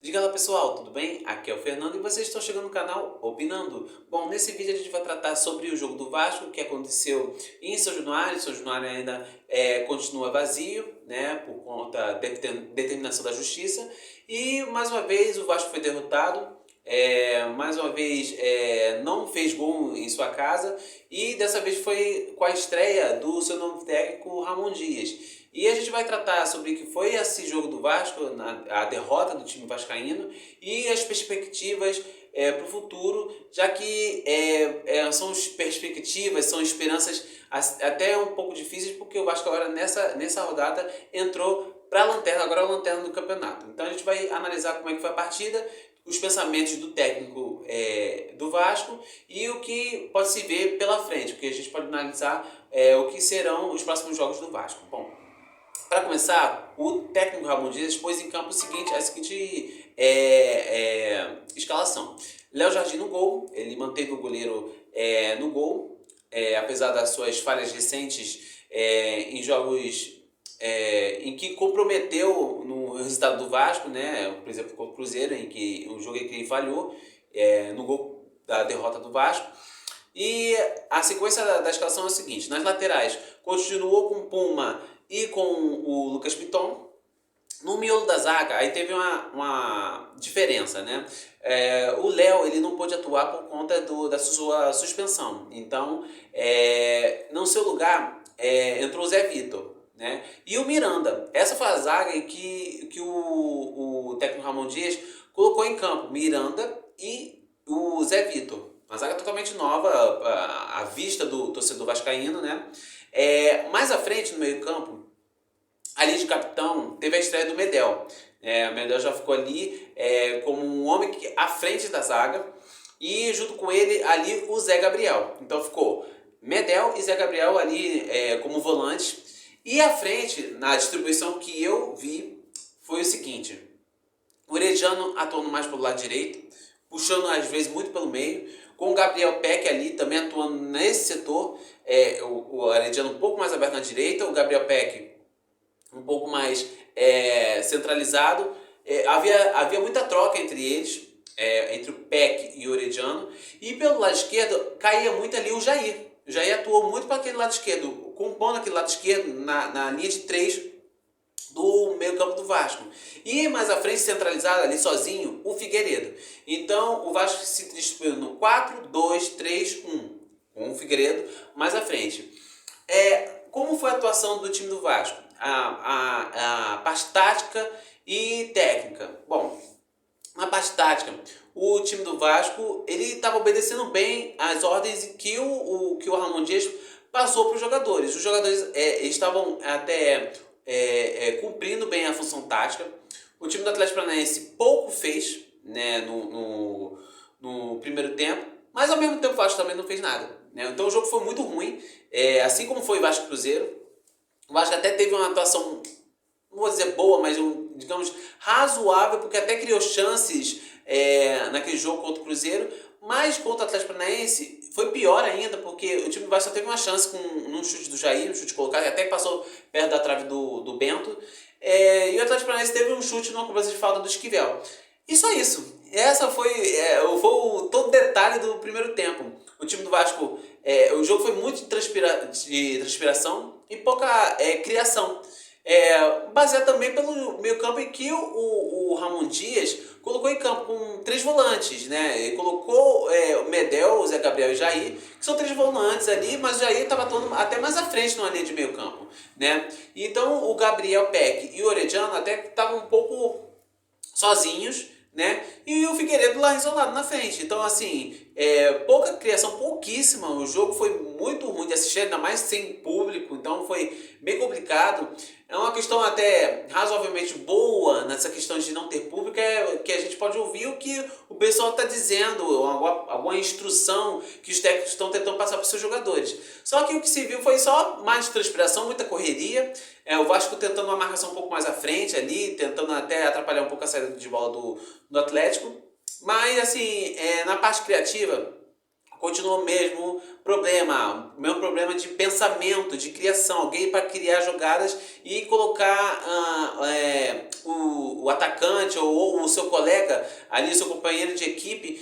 Diga lá pessoal, tudo bem? Aqui é o Fernando e vocês estão chegando no canal Opinando. Bom, nesse vídeo a gente vai tratar sobre o jogo do Vasco, o que aconteceu em São Januário. São Januário ainda continua vazio, né, por conta da determinação da justiça. E mais uma vez o Vasco foi derrotado. Mais uma vez não fez gol em sua casa e dessa vez foi com a estreia do seu novo técnico Ramon Dias. E a gente vai tratar sobre o que foi esse jogo do Vasco, a derrota do time vascaíno e as perspectivas para o futuro, já que são perspectivas, são esperanças até um pouco difíceis, porque o Vasco agora nessa rodada entrou para a lanterna, agora é a lanterna do campeonato. Então a gente vai analisar como é que foi a partida, os pensamentos do técnico do Vasco e o que pode se ver pela frente, o que a gente pode analisar o que serão os próximos jogos do Vasco. Bom, para começar, o técnico Ramon Dias pôs em campo a seguinte escalação. Léo Jardim no gol, ele manteve o goleiro no gol, apesar das suas falhas recentes em jogos em que comprometeu no resultado do Vasco, né? Por exemplo, contra o Cruzeiro, em que um jogo em que ele falhou no gol da derrota do Vasco. E a sequência da escalação é a seguinte: nas laterais, continuou com o Puma e com o Lucas Piton. No miolo da zaga, aí teve uma diferença, né? O Léo, ele não pôde atuar por conta da sua suspensão. Então, no seu lugar, entrou o Zé Vitor, né? E o Miranda. Essa foi a zaga em que o técnico Ramon Dias colocou em campo Miranda e o Zé Vitor. Uma zaga totalmente nova à vista do torcedor vascaíno, né? Mais à frente, no meio campo, ali de capitão, teve a estreia do Medel. O Medel já ficou ali como um homem à frente da zaga e junto com ele ali o Zé Gabriel. Então ficou Medel e Zé Gabriel ali como volantes. E à frente, na distribuição que eu vi, foi o seguinte: o Herediano atuando mais pelo lado direito, puxando às vezes muito pelo meio, com o Gabriel Peck ali também atuando nesse setor, o Herediano um pouco mais aberto na direita, o Gabriel Peck um pouco mais centralizado. Havia muita troca entre eles, entre o Peck e o Herediano, e pelo lado esquerdo caía muito ali o Jair. O Jair atuou muito para aquele lado esquerdo, compondo aquele lado esquerdo na linha de 3 do meio campo do Vasco. E mais à frente, centralizado ali sozinho, o Figueiredo. Então o Vasco se distribuiu no 4-2-3-1, com o Figueiredo mais à frente. Como foi a atuação do time do Vasco? A parte tática e técnica. Bom, na parte tática, o time do Vasco ele estava obedecendo bem as ordens que o Ramon Dias passou para os jogadores. Os jogadores estavam até cumprindo bem a função tática. O time do Atlético Paranaense pouco fez, né, no primeiro tempo, mas ao mesmo tempo o Vasco também não fez nada, né? Então o jogo foi muito ruim, assim como foi o Vasco Cruzeiro. O Vasco até teve uma atuação, não vou dizer boa, mas digamos razoável, porque até criou chances naquele jogo contra o Cruzeiro, mas contra o Atlético Paranaense foi pior ainda, porque o time do Vasco só teve uma chance num chute do Jair, um chute colocado, até que passou perto da trave do Bento, e o Atlético Paranaense teve um chute numa cobrança de falta do Esquivel. E só isso. Essa foi todo o detalhe do primeiro tempo. O time do Vasco, o jogo foi muito de transpiração e pouca criação. Baseado também pelo meio campo em que o Ramon Dias colocou em campo com 3 volantes, né? Ele colocou o Medel, o Zé Gabriel e o Jair, que são 3 volantes ali, mas o Jair estava até mais à frente numa linha de meio campo, né? Então o Gabriel Peck e o Orediano até estavam um pouco sozinhos, né? E o Figueiredo lá isolado na frente. Então, assim, pouca criação, pouquíssima. O jogo foi muito ruim de assistir, ainda mais sem público, então foi bem complicado. É uma questão até razoavelmente boa nessa questão de não ter público, que a gente pode ouvir o que o pessoal está dizendo, alguma instrução que os técnicos estão tentando passar para os seus jogadores. Só que o que se viu foi só mais transpiração, muita correria, o Vasco tentando uma marcação um pouco mais à frente ali, tentando até atrapalhar um pouco a saída de bola do Atlético. Mas, assim, na parte criativa, Continua o mesmo problema de pensamento, de criação, alguém para criar jogadas e colocar o atacante ou o seu colega ali, seu companheiro de equipe,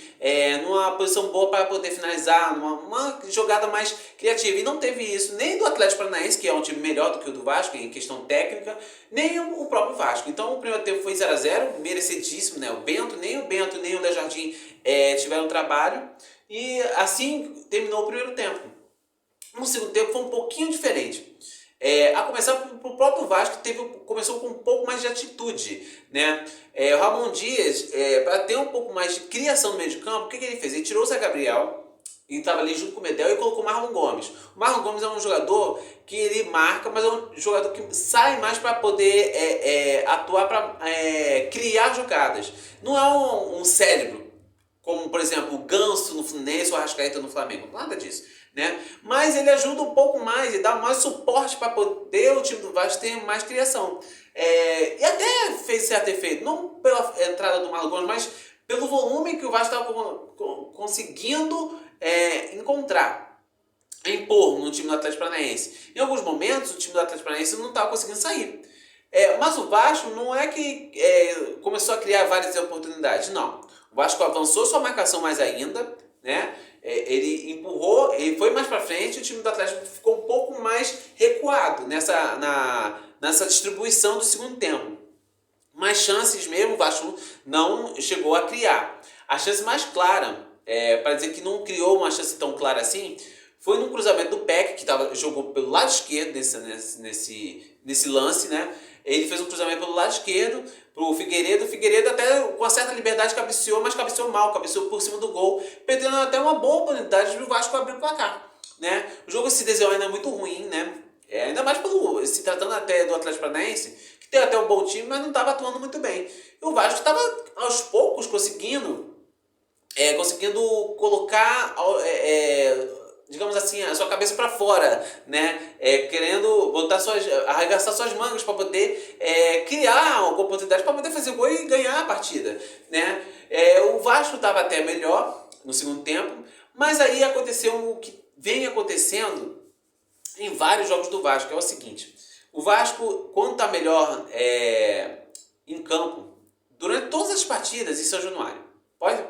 numa posição boa para poder finalizar, uma jogada mais criativa. E não teve isso nem do Atlético Paranaense, que é um time melhor do que o do Vasco em questão técnica, nem o próprio Vasco. Então o primeiro tempo foi 0-0, merecidíssimo, né? Nem o Bento, nem o Léo Jardim tiveram trabalho. E assim terminou o primeiro tempo. No segundo tempo foi um pouquinho diferente. A começar pro próprio Vasco, começou com um pouco mais de atitude, né? O Ramon Dias, para ter um pouco mais de criação no meio de campo, o que ele fez? Ele tirou o Zé Gabriel, e estava ali junto com o Medel, e colocou o Marlon Gomes. O Marlon Gomes é um jogador que ele marca, mas é um jogador que sai mais para poder atuar, para criar jogadas. Não é um cérebro, como, por exemplo, o Ganso no Fluminense ou o Arrascaeta no Flamengo. Nada disso, né? Mas ele ajuda um pouco mais, ele dá mais suporte para poder o time do Vasco ter mais criação. E até fez certo efeito, não pela entrada do Marlon Gomes, mas pelo volume que o Vasco estava conseguindo encontrar, impor no time do Atlético Paranaense. Em alguns momentos, o time do Atlético Paranaense não estava conseguindo sair. Mas o Vasco não é que começou a criar várias oportunidades, não. O Vasco avançou sua marcação mais ainda, né? Ele empurrou, ele foi mais para frente, o time do Atlético ficou um pouco mais recuado nessa distribuição do segundo tempo. Mais chances mesmo, o Vasco não chegou a criar. A chance mais clara, para dizer que não criou uma chance tão clara assim, foi num cruzamento do Peck, que jogou pelo lado esquerdo nesse lance, né? Ele fez um cruzamento pelo lado esquerdo pro Figueiredo. O Figueiredo até com uma certa liberdade cabeceou, mas cabeceou mal, cabeceou por cima do gol, perdendo até uma boa oportunidade do Vasco abrir o placar, né? O jogo se desenhou ainda muito ruim, né? Ainda mais se tratando até do Atlético Paranaense, que tem até um bom time, mas não estava atuando muito bem. E o Vasco estava aos poucos conseguindo colocar digamos assim, a sua cabeça para fora, né? Querendo arregaçar suas mangas para poder criar alguma oportunidade para poder fazer gol e ganhar a partida, né? O Vasco estava até melhor no segundo tempo, mas aí aconteceu o que vem acontecendo em vários jogos do Vasco, que é o seguinte: o Vasco, quando está melhor em campo, durante todas as partidas em São Januário,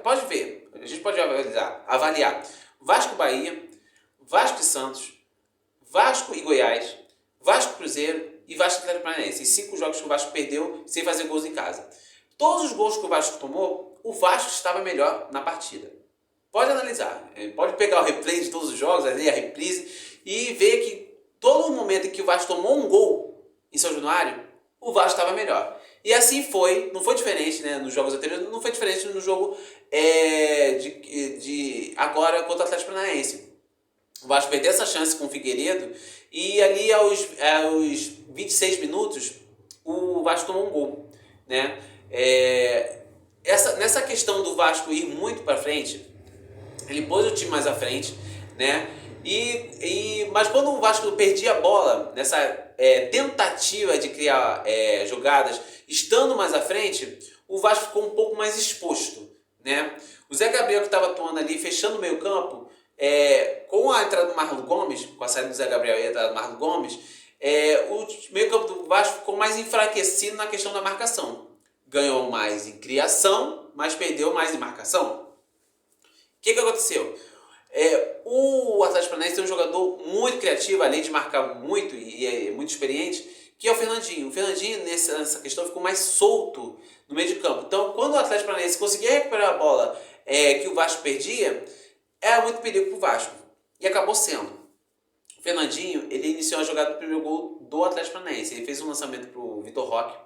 pode ver, a gente pode avaliar Vasco Bahia, Vasco e Santos, Vasco e Goiás, Vasco e Cruzeiro e Vasco e Atlético Paranaense. Em 5 jogos que o Vasco perdeu sem fazer gols em casa. Todos os gols que o Vasco tomou, o Vasco estava melhor na partida. Pode analisar, pode pegar o replay de todos os jogos, ali a reprise, e ver que todo momento em que o Vasco tomou um gol em São Januário, o Vasco estava melhor. E assim foi, não foi diferente, né, nos jogos anteriores, não foi diferente no jogo de agora contra o Atlético Paranaense. O Vasco perdeu essa chance com o Figueiredo e ali aos 26 minutos o Vasco tomou um gol, né? Nessa questão do Vasco ir muito para frente, ele pôs o time mais à frente, né? Mas quando o Vasco perdia a bola nessa tentativa de criar jogadas, estando mais à frente, o Vasco ficou um pouco mais exposto, né? O Zé Gabriel, que estava atuando ali, fechando o meio campo, com a entrada do Marlon Gomes, com a saída do Zé Gabriel e a entrada do Marlon Gomes, o meio campo do Vasco ficou mais enfraquecido na questão da marcação. Ganhou mais em criação, mas perdeu mais em marcação. O que aconteceu? O Atlético Paranaense tem um jogador muito criativo, além de marcar muito e é muito experiente, que é o Fernandinho. O Fernandinho, nessa questão, ficou mais solto no meio de campo. Então, quando o Atlético Paranaense conseguia recuperar a bola que o Vasco perdia, era muito perigo para o Vasco. E acabou sendo. O Fernandinho, ele iniciou a jogada do primeiro gol do Atlético Paranaense. Ele fez um lançamento para o Vitor Roque.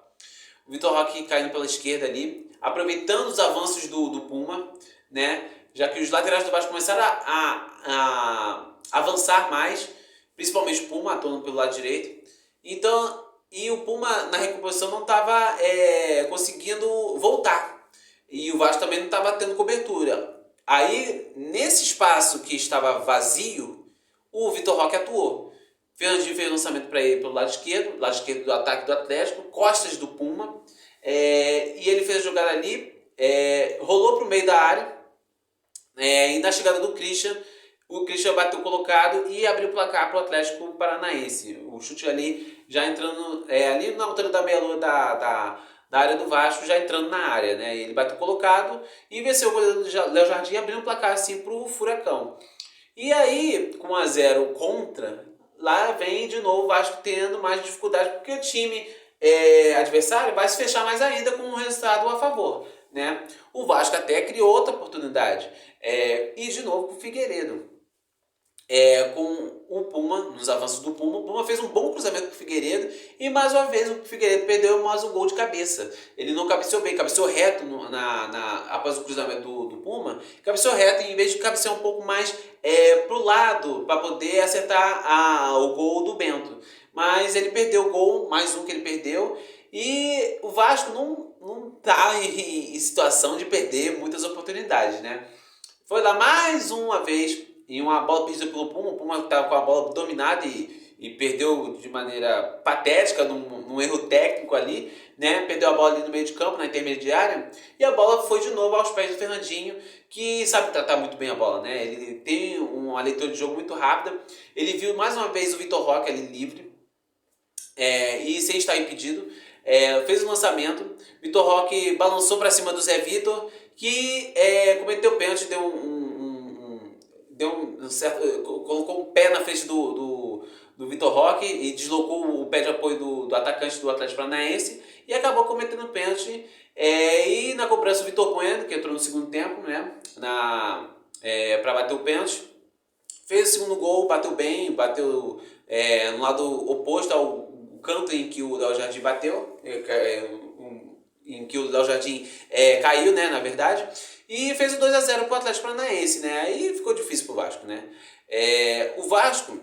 O Vitor Roque caindo pela esquerda ali, aproveitando os avanços do Puma, né? Já que os laterais do Vasco começaram a avançar mais, principalmente o Puma atuando pelo lado direito. Então, e o Puma na recomposição não estava conseguindo voltar. E o Vasco também não estava tendo cobertura. Aí, nesse espaço que estava vazio, o Vitor Roque atuou. Fernandinho fez o lançamento para ele pelo lado esquerdo do ataque do Atlético, costas do Puma, e ele fez a jogada ali, rolou para o meio da área, E na chegada do Christian, o Christian bateu colocado e abriu o placar para o Atlético Paranaense. O chute ali, já entrando ali na altura da meia-lua da área do Vasco, já entrando na área, né? Ele bateu colocado e venceu o goleiro Léo Jardim, abrindo o placar assim para o Furacão. E aí, com 1-0 contra, lá vem de novo o Vasco tendo mais dificuldade, porque o time adversário vai se fechar mais ainda com um resultado a favor, né? O Vasco até criou outra oportunidade, e de novo com o Figueiredo. Com o Puma, nos avanços do Puma, o Puma fez um bom cruzamento com o Figueiredo e mais uma vez o Figueiredo perdeu mais um gol de cabeça. Ele não cabeceou bem, cabeceou reto após o cruzamento do Puma, cabeceou reto em vez de cabecear um pouco mais pro lado para poder acertar o gol do Bento. Mas ele perdeu o gol, mais um que ele perdeu, e o Vasco não tá em situação de perder muitas oportunidades, né? Foi lá mais uma vez em uma bola perdida pelo Puma. O Puma estava com a bola dominada e perdeu de maneira patética, num erro técnico ali, né? Perdeu a bola ali no meio de campo, na intermediária, e a bola foi de novo aos pés do Fernandinho, que sabe tratar muito bem a bola, né? Ele tem uma leitura de jogo muito rápida. Ele viu mais uma vez o Vitor Roque ali livre, e sem estar impedido. Fez o lançamento, Vitor Roque balançou para cima do Zé Vitor, que cometeu pênalti, colocou um pé na frente do Vitor Roque e deslocou o pé de apoio do atacante do Atlético Paranaense e acabou cometendo pênalti. E na cobrança o Vitor Bueno, que entrou no segundo tempo, né, para bater o pênalti, fez o segundo gol, bateu bem, bateu no lado oposto ao canto em que o Léo Jardim bateu, em que o Léo Jardim caiu, né, na verdade, e fez o 2-0 para o Atlético Paranaense, né? Aí ficou difícil para o Vasco, né? O Vasco,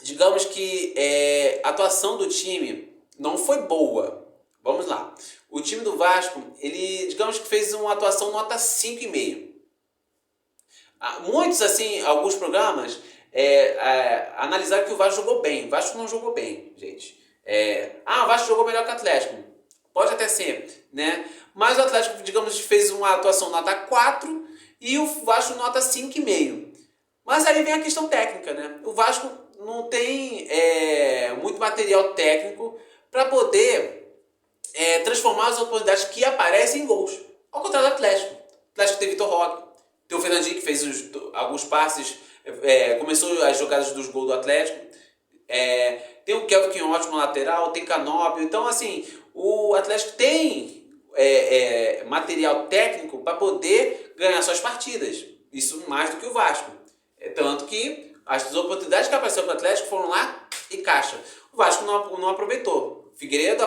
digamos que a atuação do time não foi boa. Vamos lá. O time do Vasco, ele, digamos que fez uma atuação nota 5,5. Muitos, assim, alguns programas analisaram que o Vasco jogou bem. O Vasco não jogou bem, gente. O Vasco jogou melhor que o Atlético. Pode até ser, né? Mas o Atlético, digamos, fez uma atuação nota 4 e o Vasco nota 5,5. Mas aí vem a questão técnica, né? O Vasco não tem muito material técnico para poder transformar as oportunidades que aparecem em gols. Ao contrário do Atlético. O Atlético tem Vitor Roque, tem o Fernandinho que fez alguns passes, começou as jogadas dos gols do Atlético. Tem o Kelvin ótimo lateral, tem Canóbio. Então, assim, o Atlético tem material técnico para poder ganhar suas partidas. Isso mais do que o Vasco. Tanto que as oportunidades que apareceram para o Atlético foram lá e caixa. O Vasco não aproveitou. Figueiredo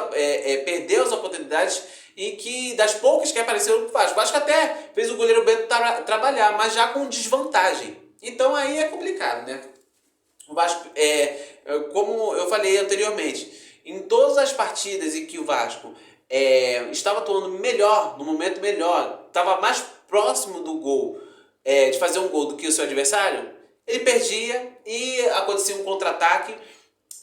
perdeu as oportunidades e que das poucas que apareceram para o Vasco. O Vasco até fez o goleiro Bento trabalhar, mas já com desvantagem. Então aí é complicado, né? O Vasco, como eu falei anteriormente, em todas as partidas em que o Vasco estava atuando melhor, no momento melhor, estava mais próximo do gol, de fazer um gol do que o seu adversário, ele perdia e acontecia um contra-ataque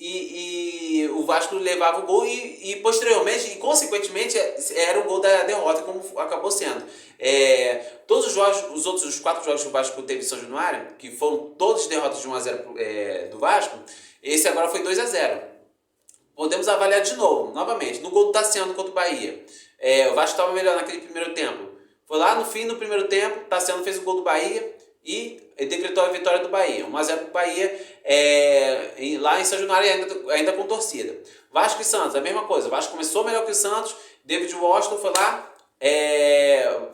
e o Vasco levava o gol e posteriormente e consequentemente era o gol da derrota, como acabou sendo. Todos os jogos, os 4 jogos que o Vasco teve em São Januário, que foram todos derrotas de 1-0 do Vasco, esse agora foi 2-0. Podemos avaliar de novo, novamente, no gol do Tassiano contra o Bahia. O Vasco estava melhor naquele primeiro tempo. Foi lá no fim do primeiro tempo, Tassiano fez o gol do Bahia e decretou a vitória do Bahia. 1-0 para o Bahia, lá em São Januário ainda com torcida. Vasco e Santos, a mesma coisa. O Vasco começou melhor que o Santos, David Washington foi lá,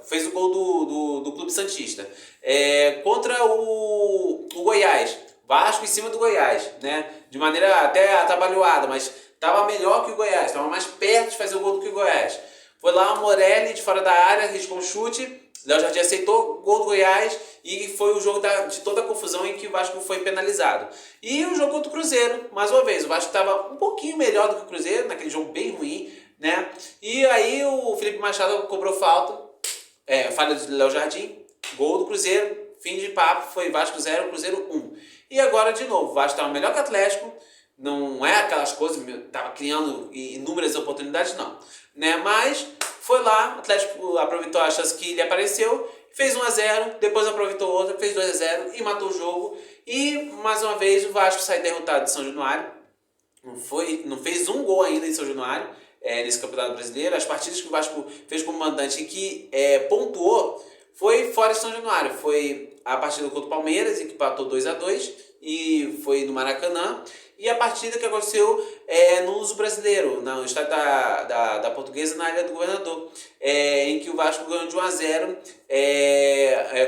fez o gol do Clube Santista. Contra o Goiás, Vasco em cima do Goiás, né? De maneira até atabalhoada, mas estava melhor que o Goiás, estava mais perto de fazer o gol do que o Goiás. Foi lá o Morelli de fora da área, riscou um chute, Léo Jardim aceitou o gol do Goiás e foi o jogo de toda a confusão em que o Vasco foi penalizado. E o jogo contra o Cruzeiro, mais uma vez, o Vasco estava um pouquinho melhor do que o Cruzeiro, naquele jogo bem ruim, né? E aí o Felipe Machado cobrou falta, falha do Léo Jardim, gol do Cruzeiro, fim de papo, foi Vasco 0, Cruzeiro 1. E agora de novo, o Vasco estava melhor que o Atlético, não é aquelas coisas, estava criando inúmeras oportunidades, não. Né? Mas foi lá, o Atlético aproveitou a chance que lhe apareceu fez 1 a 0, depois aproveitou outra, fez 2 a 0 e matou o jogo. E mais uma vez o Vasco sai derrotado de São Januário. Não fez um gol ainda em São Januário, nesse Campeonato Brasileiro. As partidas que o Vasco fez como mandante e que pontuou foi fora de São Januário. Foi a partida contra o Palmeiras, em que empatou 2 a 2 e foi no Maracanã. E a partida que aconteceu no Luso Brasileiro, no estádio da Portuguesa, na Ilha do Governador, em que o Vasco ganhou de 1 a 0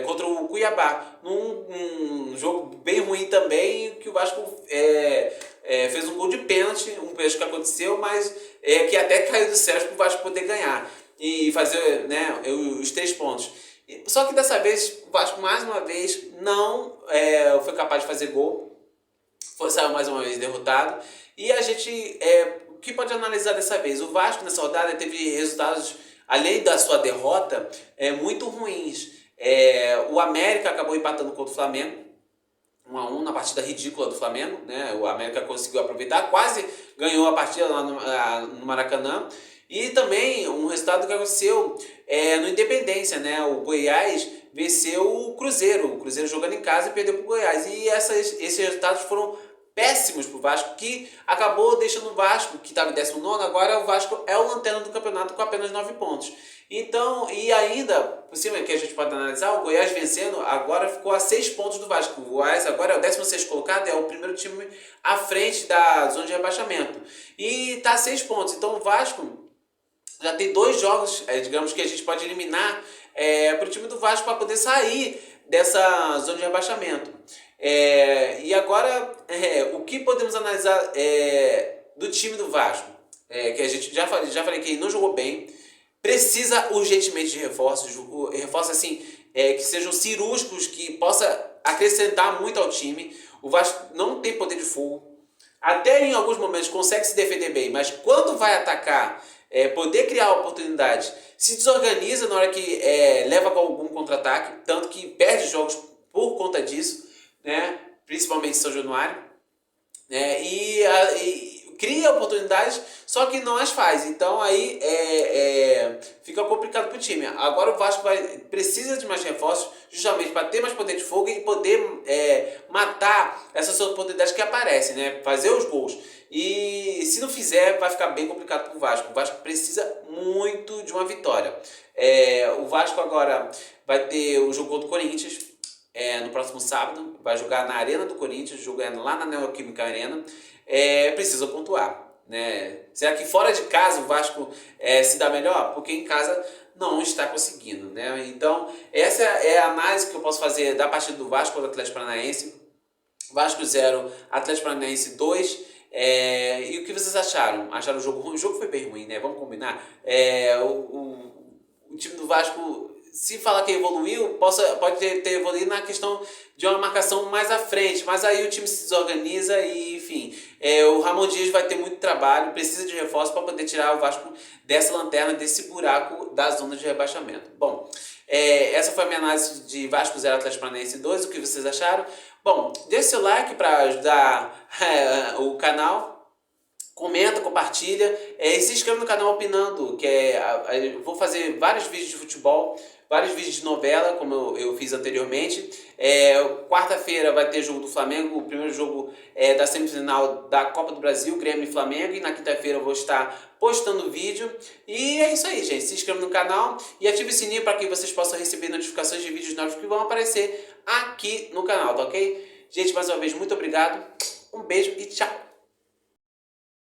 contra o Cuiabá. Num jogo bem ruim também, que o Vasco fez um gol de pênalti, um pênalti que aconteceu, mas que até caiu do céu para o Vasco poder ganhar e fazer, né, os 3 pontos. Só que dessa vez o Vasco mais uma vez não foi capaz de fazer gol, saiu mais uma vez derrotado. E a gente, o que pode analisar dessa vez? O Vasco nessa rodada teve resultados, além da sua derrota, muito ruins. O América acabou empatando contra o Flamengo, 1 a 1 na partida ridícula do Flamengo, né? O América conseguiu aproveitar, quase ganhou a partida lá no Maracanã. E também um resultado que aconteceu no Independência, né? O Goiás venceu o Cruzeiro jogando em casa e perdeu para o Goiás. E esses resultados foram péssimos para o Vasco, que acabou deixando o Vasco, que estava em 19º, agora o Vasco é o lanterna do campeonato com apenas 9 pontos. Então, e ainda, por cima que a gente pode analisar, o Goiás vencendo, agora ficou a 6 pontos do Vasco. O Goiás agora é o 16º colocado, é o primeiro time à frente da zona de rebaixamento. E está a 6 pontos, então o Vasco já tem 2 jogos, digamos, que a gente pode eliminar para o time do Vasco para poder sair dessa zona de rebaixamento. E agora, o que podemos analisar do time do Vasco? Que a gente já falei que ele não jogou bem, precisa urgentemente de reforços assim, que sejam cirúrgicos, que possa acrescentar muito ao time. O Vasco não tem poder de fogo, até em alguns momentos consegue se defender bem, mas quando vai atacar, poder criar oportunidades, se desorganiza na hora que leva com algum contra-ataque, tanto que perde jogos por conta disso, né? Principalmente São Januário, né? E cria oportunidades, só que não as faz. Então aí fica complicado para o time. Agora o Vasco precisa de mais reforços, justamente para ter mais poder de fogo e poder matar essas oportunidades que aparecem, né? Fazer os gols. E se não fizer, vai ficar bem complicado para o Vasco. O Vasco precisa muito de uma vitória. O Vasco agora vai ter o jogo contra o Corinthians no próximo sábado. Vai jogar na Arena do Corinthians, jogando lá na Neoquímica Arena. Precisa pontuar, né? Será que fora de casa o Vasco se dá melhor? Porque em casa não está conseguindo, né? Então, essa é a análise que eu posso fazer da partida do Vasco do Atlético Paranaense. Vasco 0, Atlético Paranaense 2. E o que vocês acharam? Acharam o jogo ruim? O jogo foi bem ruim, né? Vamos combinar? O time do Vasco, se falar que evoluiu, pode ter evoluído na questão de uma marcação mais à frente, mas aí o time se desorganiza e, enfim, o Ramon Dias vai ter muito trabalho, precisa de reforço para poder tirar o Vasco dessa lanterna, desse buraco da zona de rebaixamento. Bom, essa foi a minha análise de Vasco 0, Atlético Paranaense 2, o que vocês acharam? Bom, deixe seu like para ajudar o canal. Comenta, compartilha e se inscreve no canal Opinando, que eu vou fazer vários vídeos de futebol, vários vídeos de novela, como eu fiz anteriormente. Quarta-feira vai ter jogo do Flamengo, o primeiro jogo da semifinal da Copa do Brasil, Grêmio e Flamengo, e na quinta-feira eu vou estar postando vídeo. E é isso aí, gente. Se inscreva no canal e ative o sininho para que vocês possam receber notificações de vídeos novos que vão aparecer aqui no canal, tá ok? Gente, mais uma vez, muito obrigado, um beijo e tchau!